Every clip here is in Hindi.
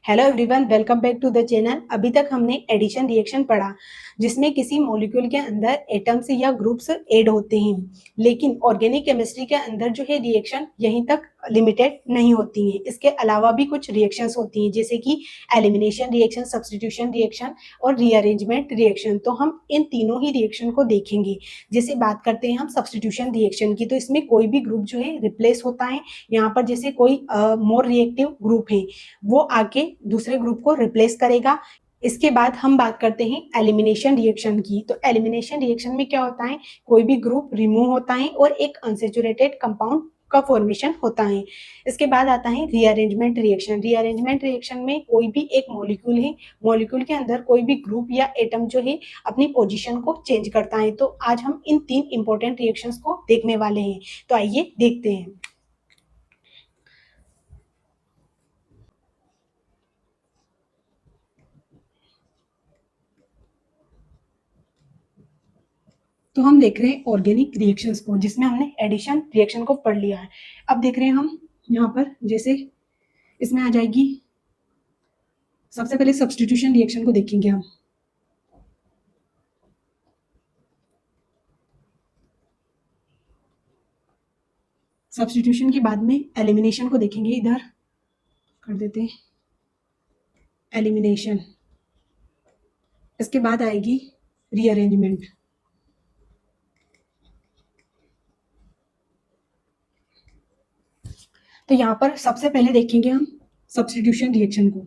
Hello everyone, welcome back to the channel. अभी तक हमने एडिशन रिएक्शन पढ़ा, जिसमें किसी मॉलिक्यूल के अंदर एटम्स या ग्रुप्स ऐड होते हैं। लेकिन ऑर्गेनिक केमिस्ट्री के अंदर जो है रिएक्शन यहीं तक लिमिटेड नहीं होती है। इसके अलावा भी कुछ रिएक्शंस होती हैं, जैसे कि एलिमिनेशन रिएक्शन, सब्स्टिट्यूशन रिएक्शन और रीअरेंजमेंट रिएक्शन। तो हम इन तीनों ही रिएक्शन को देखेंगे। जैसे बात करते हैं हम सब्स्टिट्यूशन रिएक्शन की, तो इसमें कोई भी ग्रुप जो है रिप्लेस होता है। यहाँ पर जैसे कोई मोर रिएक्टिव ग्रुप है, वो आके दूसरे ग्रुप को रिप्लेस करेगा। इसके बाद हम बात करते हैं एलिमिनेशन रिएक्शन की। तो एलिमिनेशन रिएक्शन में क्या होता है, कोई भी ग्रुप रिमूव होता है और एक अनसैचुरेटेड कंपाउंड का फॉर्मेशन होता है। इसके बाद आता है रीअरेंजमेंट रिएक्शन। रीअरेंजमेंट रिएक्शन में कोई भी एक मॉलिक्यूल है, मॉलिक्यूल के अंदर कोई भी ग्रुप या एटम जो है अपनी पोजीशन को चेंज करता है। तो आज हम इन तीन इंपॉर्टेंट रिएक्शंस को देखने वाले हैं। तो आइए देखते हैं। तो हम देख रहे हैं ऑर्गेनिक रिएक्शंस को, जिसमें हमने एडिशन रिएक्शन को पढ़ लिया है। अब देख रहे हैं हम यहाँ पर, जैसे इसमें आ जाएगी, सबसे पहले सब्स्टिट्यूशन रिएक्शन को देखेंगे हम। सब्स्टिट्यूशन के बाद में एलिमिनेशन को देखेंगे। इधर कर देते हैं एलिमिनेशन। इसके बाद आएगी रीअरेंजमेंट। तो यहाँ पर सबसे पहले देखेंगे हम सब्स्टिट्यूशन रिएक्शन को।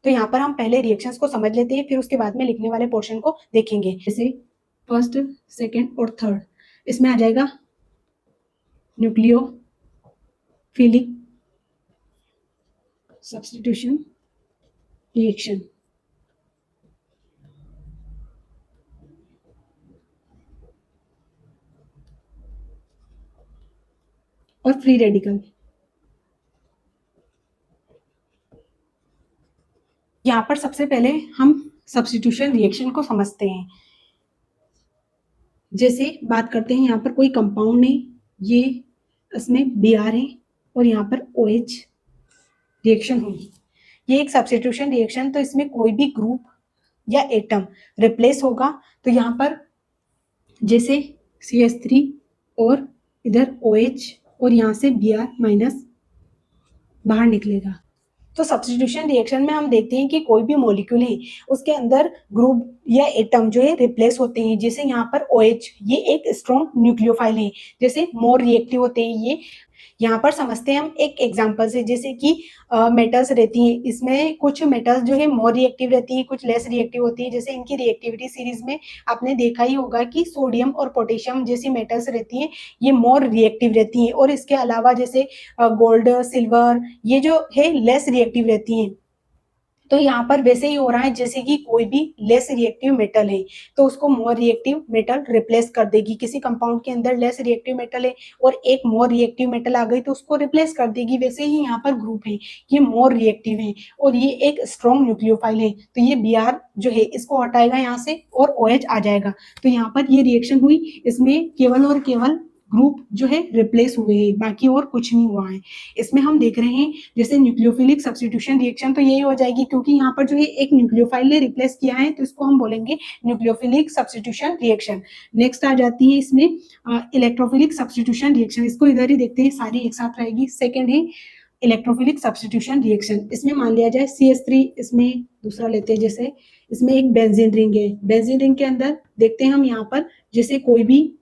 तो यहाँ पर हम पहले रिएक्शंस को समझ लेते हैं, फिर उसके बाद में लिखने वाले पोर्शन को देखेंगे। जैसे फर्स्ट, सेकंड और थर्ड, इसमें आ जाएगा न्यूक्लियोफिलिक सब्स्टिट्यूशन रिएक्शन। और फ्री रेडिकल। यहाँ पर सबसे पहले हम सब्स्टिट्यूशन रिएक्शन को समझते हैं। जैसे बात करते हैं, यहाँ पर कोई कंपाउंड है, ये इसमें Br है और यहाँ पर OH रिएक्शन होगी। ये एक सब्स्टिट्यूशन रिएक्शन, तो इसमें कोई भी ग्रुप या एटम रिप्लेस होगा। तो यहाँ पर जैसे CH3 और इधर OH और यहाँ से Br माइनस बाहर निकलेगा। तो सब्स्टिट्यूशन रिएक्शन में हम देखते हैं कि कोई भी मॉलिक्यूल है, उसके अंदर ग्रुप या एटम जो है रिप्लेस होते हैं। जैसे यहाँ पर OH, ये एक स्ट्रॉन्ग न्यूक्लियोफाइल है। जैसे मोर रिएक्टिव होते हैं ये। यहाँ पर समझते हैं हम एक एग्जांपल से, जैसे कि मेटल्स रहती हैं, इसमें कुछ मेटल्स जो है मोर रिएक्टिव रहती हैं, कुछ लेस रिएक्टिव होती है। जैसे इनकी रिएक्टिविटी सीरीज में आपने देखा ही होगा कि सोडियम और पोटेशियम जैसी मेटल्स रहती हैं, ये मोर रिएक्टिव रहती हैं। और इसके अलावा जैसे गोल्ड, सिल्वर, ये जो है लेस रिएक्टिव रहती हैं। तो यहाँ पर वैसे ही हो रहा है, जैसे कि कोई भी लेस रिएक्टिव मेटल है तो उसको मोर रिएक्टिव मेटल रिप्लेस कर देगी। किसी कंपाउंड के अंदर लेस रिएक्टिव मेटल है और एक मोर रिएक्टिव मेटल आ गई तो उसको रिप्लेस कर देगी। वैसे ही यहाँ पर ग्रुप है, ये मोर रिएक्टिव है और ये एक स्ट्रॉन्ग न्यूक्लियोफाइल है, तो ये Br जो है इसको हटाएगा यहाँ से और OH आ जाएगा। तो यहाँ पर ये रिएक्शन हुई, इसमें केवल और केवल ग्रुप जो है रिप्लेस हुए हैं, बाकी और कुछ नहीं हुआ है। इसमें हम देख रहे हैं जैसे न्यूक्लियोफिलिक सब्स्टिट्यूशन रिएक्शन, तो यही हो जाएगी, क्योंकि यहाँ पर जो है एक न्यूक्लियोफाइल ने रिप्लेस किया है, तो इसको हम बोलेंगे न्यूक्लियोफिलिक सब्स्टिट्यूशन रिएक्शन। नेक्स्ट आ जाती है इसमें इलेक्ट्रोफिलिक सब्स्टिट्यूशन रिएक्शन। इसको इधर ही देखते हैं, सारी एक साथ रहेगी। सेकेंड है इलेक्ट्रोफिलिक सब्स्टिट्यूशन रिएक्शन। इसमें मान लिया जाए CH3, इसमें दूसरा लेते हैं, जैसे इसमें एक बेंजीन रिंग है। बेंजीन रिंग के अंदर देखते हैं हम यहाँ पर, जैसे कोई भी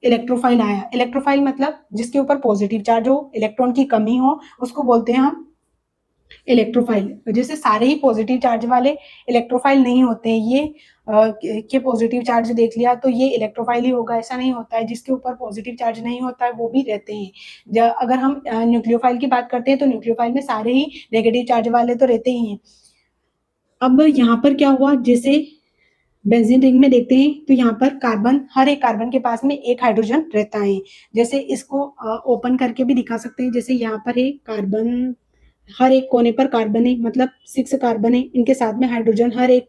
इलेक्ट्रोफाइल आया। इलेक्ट्रोफाइल मतलब जिसके ऊपर पॉजिटिव चार्ज हो, इलेक्ट्रॉन की कमी हो, उसको बोलते हैं हम इलेक्ट्रोफाइल। जैसे सारे ही पॉजिटिव चार्ज वाले इलेक्ट्रोफाइल नहीं होते हैं। ये के पॉजिटिव चार्ज देख लिया तो ये इलेक्ट्रोफाइल ही होगा, ऐसा नहीं होता है। जिसके ऊपर पॉजिटिव चार्ज नहीं होता है वो भी रहते हैं। अगर हम न्यूक्लियोफाइल की बात करते हैं तो न्यूक्लियोफाइल में सारे ही नेगेटिव चार्ज वाले तो रहते ही हैं। अब यहाँ पर क्या हुआ, जैसे बेंजीन रिंग में देखते हैं तो यहाँ पर कार्बन, हर एक कार्बन के पास में एक हाइड्रोजन रहता है। जैसे इसको ओपन करके भी दिखा सकते हैं। जैसे यहाँ पर है कार्बन, हर एक कोने पर कार्बन है, मतलब 6 कार्बन है, इनके साथ में हाइड्रोजन हर एक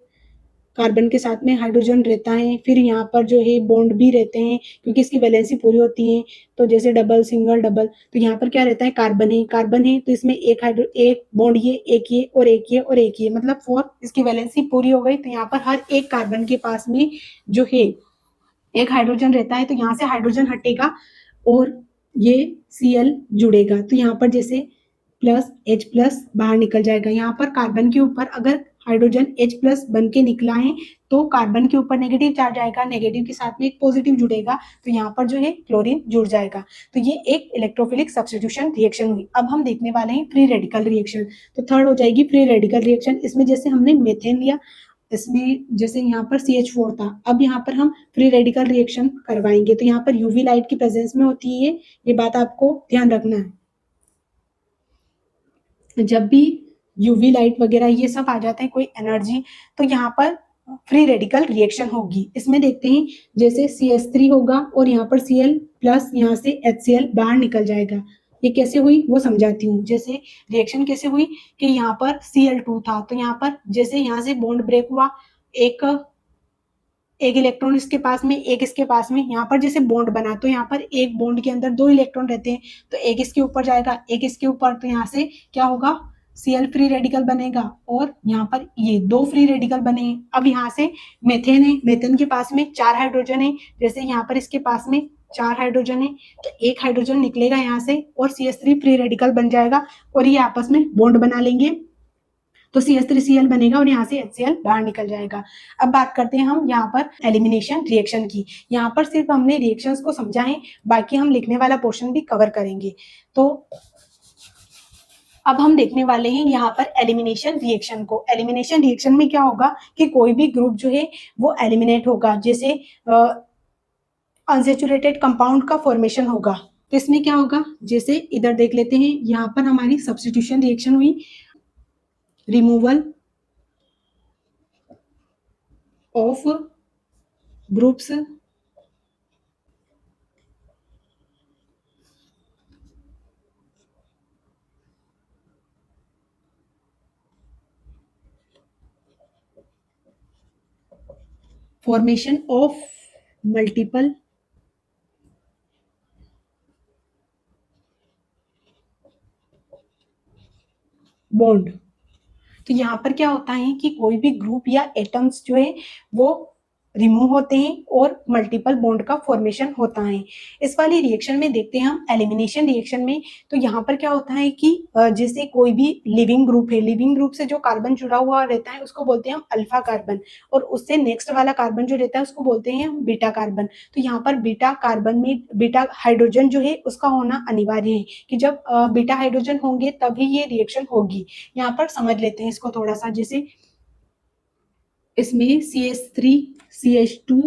कार्बन के साथ में हाइड्रोजन रहता है, फिर यहाँ पर जो है बॉन्ड भी रहते हैं क्योंकि इसकी वैलेंसी पूरी होती है। तो जैसे डबल, सिंगल, डबल, तो यहाँ पर क्या रहता है, कार्बन है तो इसमें एक बॉन्ड ये और एक ये, मतलब 4, इसकी वैलेंसी पूरी हो गई। तो यहाँ पर हर एक कार्बन के पास में जो है एक हाइड्रोजन रहता है, तो यहाँ से हाइड्रोजन हटेगा और ये Cl जुड़ेगा। तो यहाँ पर जैसे प्लस H प्लस बाहर निकल जाएगा। यहाँ पर कार्बन के ऊपर अगर हाइड्रोजन H प्लस बन के निकला है तो कार्बन के ऊपर नेगेटिव चार्ज आएगा, नेगेटिव के साथ में एक पॉजिटिव जुड़ेगा, तो यहाँ पर जो है क्लोरीन जुड़ जाएगा। तो ये एक इलेक्ट्रोफिलिक सब्स्टिट्यूशन रिएक्शन हुई। अब हम देखने वाले हैं फ्री रेडिकल रिएक्शन। तो थर्ड हो जाएगी फ्री रेडिकल रिएक्शन। इसमें जैसे हमने मेथेन लिया, इसमें जैसे यहाँ पर CH4 था, अब यहाँ पर हम फ्री रेडिकल रिएक्शन करवाएंगे। तो यहाँ पर यूवी लाइट की प्रेजेंस में होती है, ये बात आपको ध्यान रखना है। जब भी यूवी लाइट वगैरह ये सब आ जाते हैं, कोई एनर्जी, तो यहाँ पर फ्री रेडिकल रिएक्शन होगी। इसमें देखते हैं जैसे CH3 होगा और यहाँ पर Cl प्लस यहाँ से HCl बाहर निकल जाएगा। ये कैसे हुई वो समझाती हूँ। जैसे रिएक्शन कैसे हुई कि यहाँ पर Cl2 था, तो यहाँ पर जैसे यहाँ से बॉन्ड ब्रेक हुआ, एक इलेक्ट्रॉन इसके पास में, एक इसके पास में, यहाँ पर जैसे बॉन्ड बना तो यहाँ पर एक बॉन्ड के अंदर 2 इलेक्ट्रॉन रहते हैं, तो एक इसके ऊपर जाएगा, एक इसके ऊपर, तो यहाँ से क्या होगा, Cl फ्री रेडिकल बनेगा और यहाँ पर ये 2 फ्री रेडिकल बने हैं। अब यहाँ से मेथेन है, मेथेन के पास में 4 हाइड्रोजन है, जैसे यहाँ पर इसके पास में 4 हाइड्रोजन है, तो एक हाइड्रोजन निकलेगा यहाँ से और CH3 फ्री रेडिकल बन जाएगा और ये आपस में बॉन्ड बना लेंगे, तो CH3Cl बनेगा और यहाँ से HCl बाहर निकल जाएगा। अब बात करते हैं हम यहाँ पर एलिमिनेशन रिएक्शन की। यहाँ पर सिर्फ हमने रिएक्शंस को समझा है, बाकी हम लिखने वाला पोर्शन भी कवर करेंगे। तो अब हम देखने वाले हैं यहाँ पर एलिमिनेशन रिएक्शन को। एलिमिनेशन रिएक्शन में क्या होगा कि कोई भी ग्रुप जो है वो एलिमिनेट होगा, जैसे अनसेचुरेटेड कंपाउंड का फॉर्मेशन होगा। तो इसमें क्या होगा, जैसे इधर देख लेते हैं, यहाँ पर हमारी सब्स्टिट्यूशन रिएक्शन हुई, removal of groups formation of multiple bond. तो यहाँ पर क्या होता है कि कोई भी ग्रुप या एटम्स जो है वो रिमूव होते हैं और मल्टीपल बॉन्ड का फॉर्मेशन होता है। इस वाली रिएक्शन में देखते हैं हम एलिमिनेशन रिएक्शन में। तो यहाँ पर क्या होता है कि जैसे कोई भी लिविंग ग्रुप है, लिविंग ग्रुप से जो कार्बन जुड़ा हुआ रहता है उसको बोलते हैं हम अल्फा कार्बन, और उससे नेक्स्ट वाला कार्बन जो रहता है उसको बोलते हैं हम बीटा कार्बन। तो यहाँ पर बीटा कार्बन में बीटा हाइड्रोजन जो है उसका होना अनिवार्य है कि जब बीटा हाइड्रोजन होंगे तभी ये रिएक्शन होगी। यहाँ पर समझ लेते हैं इसको थोड़ा सा। जैसे इसमें CH3 CH2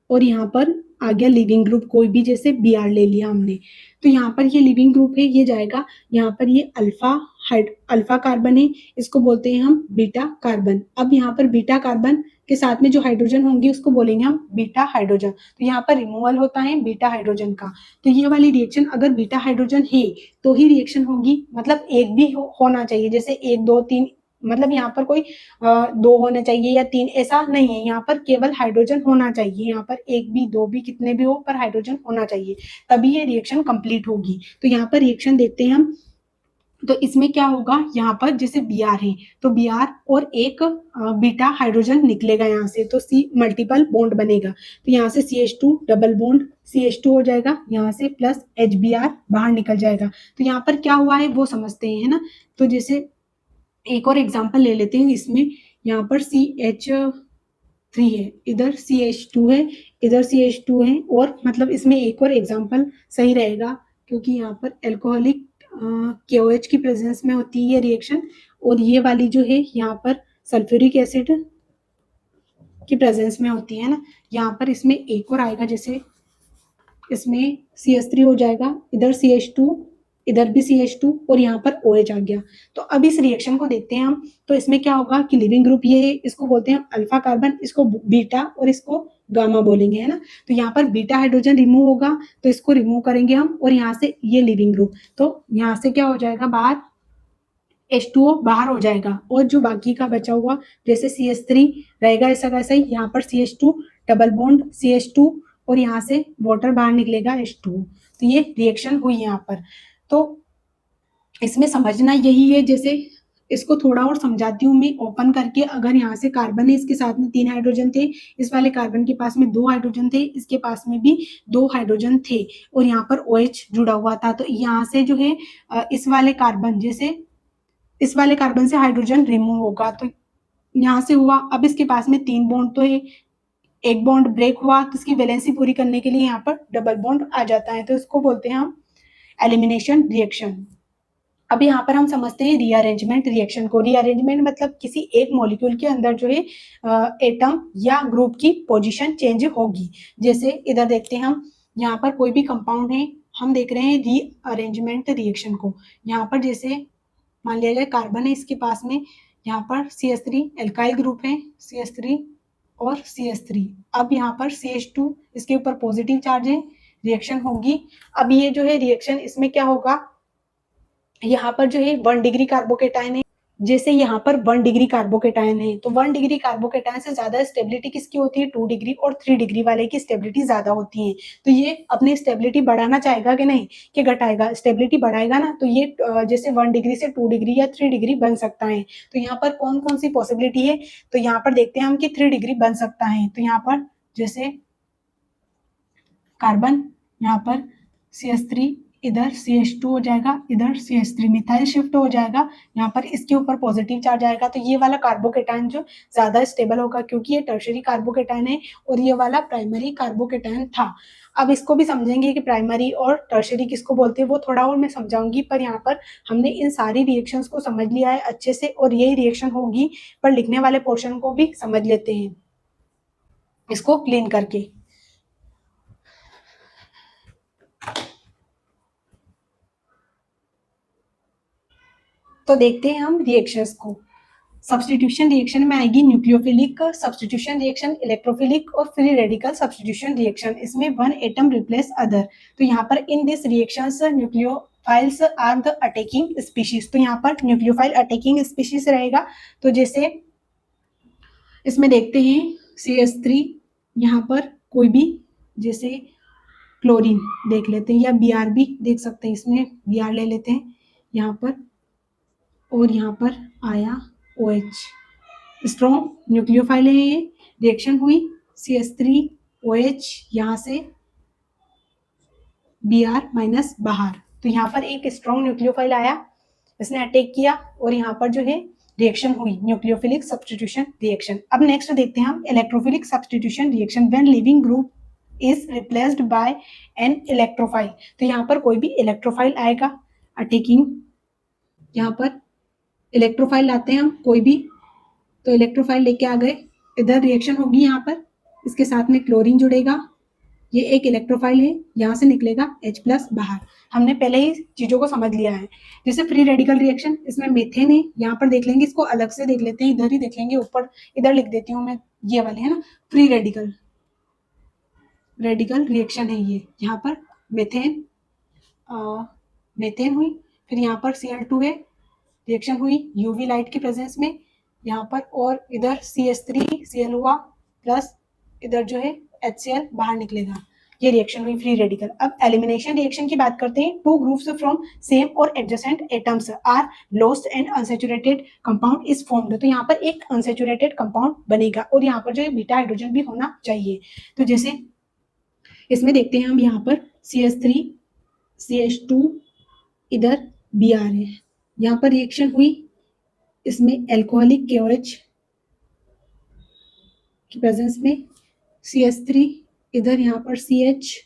और यहाँ पर आ गया लिविंग ग्रुप कोई भी, जैसे Br ले लिया हमने, तो यहाँ पर ये लिविंग ग्रुप है, ये जाएगा यहाँ पर, ये अल्फा कार्बन है, इसको बोलते हैं हम बीटा कार्बन। अब यहाँ पर बीटा कार्बन के साथ में जो हाइड्रोजन होंगे उसको बोलेंगे हम बीटा हाइड्रोजन। तो यहाँ पर रिमूवल होता है बीटा हाइड्रोजन का। तो ये वाली रिएक्शन अगर बीटा हाइड्रोजन है तो ही रिएक्शन होगी, मतलब एक भी होना चाहिए, जैसे 1 2 3, मतलब यहाँ पर कोई 2 होने चाहिए या 3, ऐसा नहीं है। यहाँ पर केवल हाइड्रोजन होना चाहिए, यहाँ पर 1 भी 2 भी कितने भी हो पर हाइड्रोजन होना चाहिए, तभी ये रिएक्शन कंप्लीट होगी। तो यहाँ पर रिएक्शन देखते हैं हम। तो इसमें क्या होगा, यहाँ पर जैसे Br है तो Br और एक बीटा हाइड्रोजन निकलेगा यहाँ से, तो C मल्टीपल बॉन्ड बनेगा, तो यहाँ से CH2 डबल बॉन्ड CH2 हो जाएगा, यहाँ से प्लस HBr बाहर निकल जाएगा। तो यहाँ पर क्या हुआ है वो समझते हैं, है ना। तो जैसे एक और एग्जाम्पल ले लेते हैं, इसमें यहाँ पर CH3 है, इधर CH2 है, इधर CH2 है, और मतलब इसमें एक और एग्जाम्पल सही रहेगा क्योंकि यहाँ पर एल्कोहलिक KOH की प्रेजेंस में होती है ये रिएक्शन, और ये वाली जो है यहाँ पर सल्फ्यूरिक एसिड की प्रेजेंस में होती है ना। यहाँ पर इसमें एक और आएगा, जैसे इसमें CH3 हो जाएगा, इधर CH2, इधर भी CH2 और यहाँ पर OH आ गया। तो अब इस रिएक्शन को देखते हैं हम। तो इसमें क्या होगा कि लिविंग ग्रुप ये है, इसको बोलते हैं अल्फा कार्बन, इसको बीटा और इसको गामा बोलेंगे, है ना। तो यहाँ पर बीटा हाइड्रोजन रिमूव होगा तो इसको रिमूव करेंगे हम, और यहाँ से ये लिविंग ग्रुप, तो यहाँ से क्या हो जाएगा बाहर H2O बाहर हो जाएगा और जो बाकी का बचा हुआ जैसे CH3 रहेगा ऐसा कैसा ही, यहाँ पर CH2 डबल बॉन्ड CH2 और यहाँ से वाटर बाहर निकलेगा H2O। तो ये रिएक्शन हुई यहाँ पर। तो इसमें समझना यही है, जैसे इसको थोड़ा और समझाती हूँ मैं ओपन करके। अगर यहाँ से कार्बन है, इसके साथ में 3 हाइड्रोजन थे, इस वाले कार्बन के पास में 2 हाइड्रोजन थे, इसके पास में भी 2 हाइड्रोजन थे और यहाँ पर OH जुड़ा हुआ था। तो यहाँ से जो है इस वाले कार्बन, जैसे इस वाले कार्बन से हाइड्रोजन रिमूव होगा तो यहाँ से हुआ। अब इसके पास में 3 बॉन्ड तो है, एक बॉन्ड ब्रेक हुआ तो इसकी वैलेंसी पूरी करने के लिए यहाँ पर डबल बॉन्ड आ जाता है, तो इसको बोलते हैं हम एलिमिनेशन रिएक्शन। अब यहाँ पर हम समझते हैं रीअरेंजमेंट रिएक्शन को। रीअरेंजमेंट मतलब किसी एक मॉलिक्यूल के अंदर जो है एटम या ग्रुप की पोजीशन चेंज होगी। जैसे इधर देखते हैं हम, यहाँ पर कोई भी कंपाउंड है, हम देख रहे हैं रीअरेंजमेंट रिएक्शन को। यहाँ पर जैसे मान लिया जाए कार्बन है, इसके पास में यहाँ पर CH3 एल्काइल ग्रुप है, CH3 और CH3। अब यहाँ पर CH2 इसके ऊपर पॉजिटिव चार्ज है, रिएक्शन होगी। अब ये जो है रिएक्शन, इसमें क्या होगा, यहाँ पर जो है 1 डिग्री कार्बोकेटाइन है, जैसे यहाँ पर 1 डिग्री कार्बोकेटाइन है तो 1 डिग्री कार्बोकेटाइन से ज्यादा स्टेबिलिटी किसकी होती है, 2 डिग्री और 3 डिग्री वाले की स्टेबिलिटी ज्यादा होती है। तो ये अपनी स्टेबिलिटी बढ़ाना चाहेगा कि नहीं, कि घटाएगा, स्टेबिलिटी बढ़ाएगा ना, तो ये जैसे 1 डिग्री से 2 डिग्री या 3 डिग्री बन सकता है। तो यहाँ पर कौन कौन सी पॉसिबिलिटी है, तो यहाँ पर देखते हैं हम कि 3 डिग्री बन सकता है। तो यहाँ पर जैसे कार्बन, यहाँ पर CH3, इधर CH2 हो जाएगा, इधर CH3 मिथाइल शिफ्ट हो जाएगा, यहाँ पर इसके ऊपर पॉजिटिव चार्ज आएगा। तो ये वाला कार्बोकेटाइन जो ज्यादा स्टेबल होगा, क्योंकि ये टर्शरी कार्बोकेटाइन है और ये वाला प्राइमरी कार्बोकेटाइन था। अब इसको भी समझेंगे कि प्राइमरी और टर्शरी किसको बोलते हैं, वो थोड़ा और मैं समझाऊंगी। पर यहाँ पर हमने इन सारी रिएक्शंस को समझ लिया है अच्छे से और यही रिएक्शन होगी, पर लिखने वाले पोर्शन को भी समझ लेते हैं इसको क्लीन करके। तो देखते हैं हम रिएक्शंस को। सब्स्टिट्यूशन रिएक्शन में आएगी न्यूक्लियोफिलिक सब्स्टिट्यूशन रिएक्शन, इलेक्ट्रोफिलिक और फ्री रेडिकल सब्स्टिट्यूशन रिएक्शन। इसमें 1 एटम रिप्लेस अदर। तो यहाँ पर in this reactions nucleophiles are the attacking species. तो यहाँ पर न्यूक्लियोफाइल अटैकिंग स्पीशीज रहेगा। तो जैसे इसमें देखते हैं CH3, यहाँ पर कोई भी जैसे क्लोरीन देख लेते हैं या BR भी देख सकते हैं, इसमें BR ले लेते हैं यहाँ पर, और यहाँ पर आया OH, स्ट्रॉन्ग न्यूक्लियोफाइल है ये। रिएक्शन हुई CH3 OH, यहाँ से Br माइनस बाहर। तो यहाँ पर एक स्ट्रॉन्ग न्यूक्लियोफाइल आया, इसने अटैक किया और यहाँ पर जो है रिएक्शन हुई न्यूक्लियोफिलिक सब्स्टिट्यूशन रिएक्शन। अब नेक्स्ट देखते हैं हम electrophilic substitution reaction. When leaving group is replaced by an electrophile. तो यहाँ पर कोई भी इलेक्ट्रोफाइल आएगा अटैकिंग, यहाँ पर इलेक्ट्रोफाइल लाते हैं हम कोई भी, तो इलेक्ट्रोफाइल लेके आ गए, इधर रिएक्शन होगी, यहाँ पर इसके साथ में क्लोरीन जुड़ेगा, ये एक इलेक्ट्रोफाइल है, यहाँ से निकलेगा H+ बाहर। हमने पहले ही चीजों को समझ लिया है। जैसे फ्री रेडिकल रिएक्शन, इसमें मेथेन है, यहाँ पर देख लेंगे, इसको अलग से देख लेते हैं, इधर ही देख लेंगे, ऊपर इधर लिख देती हूँ मैं, ये वाले है ना फ्री रेडिकल रिएक्शन है ये। यहाँ पर मेथेन मेथेन हुई, फिर यहाँ पर Cl2 है, रिएक्शन हुई UV लाइट के प्रेजेंस में यहाँ पर, और इधर CH3Cl हुआ प्लस इधर जो है HCl बाहर निकलेगा, ये रिएक्शन हुई फ्री रेडिकल। अब एलिमिनेशन रिएक्शन की बात करते हैं। 2 ग्रुप्स फ्रॉम सेम और adjacent atoms are lost and unsaturated compound is formed. तो यहाँ पर एक अनसैचुरेटेड कंपाउंड बनेगा और यहाँ पर जो है बीटा हाइड्रोजन भी होना चाहिए। तो जैसे इसमें देखते हैं हम, यहाँ पर CH3 CH2 इधर Br है, यहाँ पर रिएक्शन हुई, इसमें एल्कोहलिक KOH की प्रेजेंस में CH3, इधर यहाँ पर CH2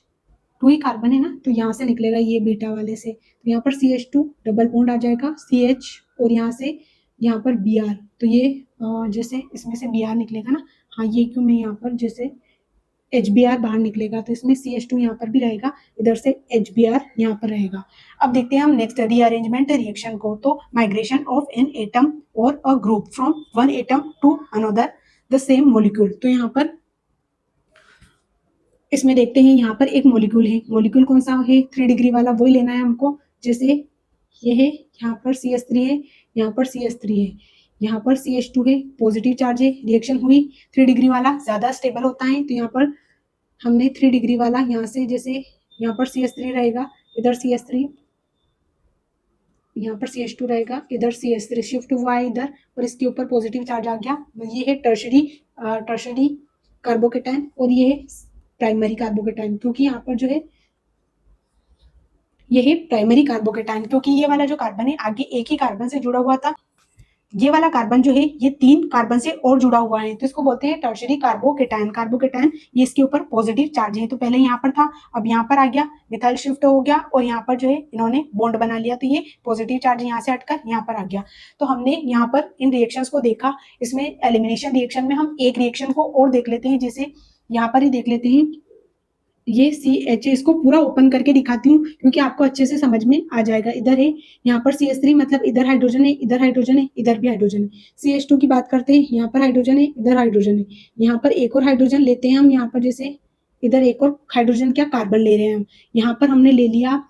ही कार्बन है ना, तो यहाँ से निकलेगा ये बीटा वाले से, तो यहाँ पर CH2 डबल बॉन्ड आ जाएगा CH और यहाँ से यहाँ पर Br। तो ये जैसे इसमें से Br निकलेगा ना, हाँ ये क्यों, मैं यहाँ पर जैसे HBr बाहर निकलेगा, तो इसमें CH2 यहाँ पर भी रहेगा, इधर से HBr यहाँ पर रहेगा। अब देखते हैं हम नेक्स्ट रीअरेंजमेंट रिएक्शन को। तो माइग्रेशन ऑफ एन एटम और a group from one atom to another the same molecule. तो यहाँ पर इसमें देखते हैं, यहाँ पर एक मॉलिक्यूल है, मॉलिक्यूल कौन सा है, 3 डिग्री वाला, वही लेना है हमको। जैसे ये है, यहाँ पर CH3 है, यहाँ पर CH3 है, यहाँ पर CH2 है, पॉजिटिव चार्ज है, रिएक्शन हुई। 3 डिग्री वाला ज़्यादा स्टेबल होता है, तो यहाँ पर हमने 3 डिग्री वाला यहाँ से, जैसे यहाँ पर CH3 रहेगा, इधर CH3, यहाँ पर CH2 रहेगा, इधर CH3 शिफ्ट हुआ है इधर, और इसके ऊपर पॉजिटिव चार्ज आ गया। ये है टर्शरी कार्बोकेटाइन, और ये है प्राइमरी कार्बोकेटाइन, क्योंकि यहाँ पर जो है ये है प्राइमरी कार्बोकेटाइन, क्योंकि ये वाला जो कार्बन है आगे एक ही कार्बन से जुड़ा हुआ था, ये वाला कार्बन जो है ये 3 कार्बन से और जुड़ा हुआ है, तो इसको बोलते हैं टर्शरी कार्बोकेटाइन। कार्बोकेटाइन ये इसके ऊपर पॉजिटिव चार्ज है, तो पहले यहाँ पर था, अब यहाँ पर आ गया, मिथाइल शिफ्ट हो गया, और यहाँ पर जो है इन्होंने बॉन्ड बना लिया, तो ये पॉजिटिव चार्ज यहाँ से हटकर यहाँ पर आ गया। तो हमने यहाँ पर इन रिएक्शंस को देखा। इसमें एलिमिनेशन रिएक्शन में हम एक रिएक्शन को और देख लेते हैं, जैसे यहाँ पर ही देख लेते हैं, ये CH, इसको पूरा ओपन करके दिखाती हूँ क्योंकि आपको अच्छे से समझ में आ जाएगा। इधर है, यहाँ पर CH3, मतलब इधर हाइड्रोजन है, इधर हाइड्रोजन है, इधर भी हाइड्रोजन है। CH2 की बात करते हैं, यहाँ पर हाइड्रोजन है, इधर हाइड्रोजन है, यहाँ पर एक और हाइड्रोजन लेते हैं हम, यहाँ पर जैसे इधर एक और हाइड्रोजन क्या कार्बन ले रहे हैं हम, यहाँ पर हमने ले लिया,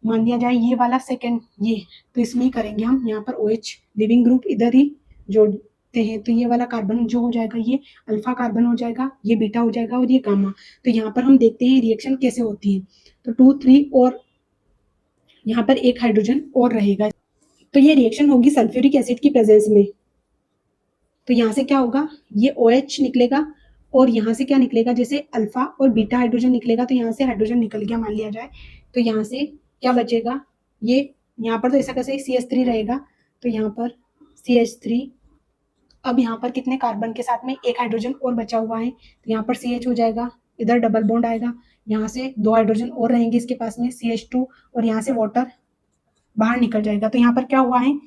मान लिया जाए ये वाला सेकेंड, ये तो इसमें ही करेंगे हम, यहाँ पर OH लिविंग ग्रुप इधर ही जोड़ते हैं, तो ये वाला कार्बन जो हो जाएगा ये अल्फा कार्बन हो जाएगा, ये बीटा हो जाएगा, और ये गामा। तो यहाँ पर हम देखते हैं रिएक्शन कैसे होती है, तो 2 3 और यहाँ पर एक हाइड्रोजन और रहेगा, तो ये रिएक्शन होगी सल्फ्यूरिक एसिड की प्रेजेंस में। तो यहाँ से क्या होगा, ये OH निकलेगा, और यहाँ से क्या निकलेगा, जैसे अल्फा और बीटा हाइड्रोजन निकलेगा, तो यहाँ से हाइड्रोजन निकल गया मान लिया जाए, तो यहाँ से क्या बचेगा, ये यहाँ पर तो ऐसा कैसे CH3 रहेगा, तो यहाँ पर CH3, अब यहाँ पर कितने कार्बन के साथ में एक हाइड्रोजन और बचा हुआ है, तो यहाँ पर CH हो जाएगा, इधर डबल बॉन्ड आएगा, यहाँ से 2 हाइड्रोजन और रहेंगे इसके पास में CH2, और यहाँ से वाटर बाहर निकल जाएगा। तो यहाँ पर क्या हुआ है,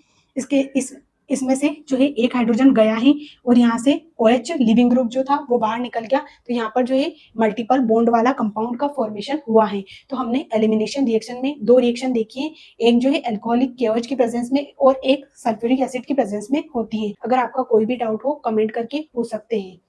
इसमें से जो है एक हाइड्रोजन गया है, और यहाँ से OH लिविंग ग्रुप जो था वो बाहर निकल गया, तो यहाँ पर जो है मल्टीपल बॉन्ड वाला कंपाउंड का फॉर्मेशन हुआ है। तो हमने एलिमिनेशन रिएक्शन में 2 रिएक्शन देखी है, एक जो है एल्कोहलिक KOH की प्रेजेंस में, और एक सल्फ्यूरिक एसिड की प्रेजेंस में होती है। अगर आपका कोई भी डाउट हो कमेंट करके पूछ सकते हैं।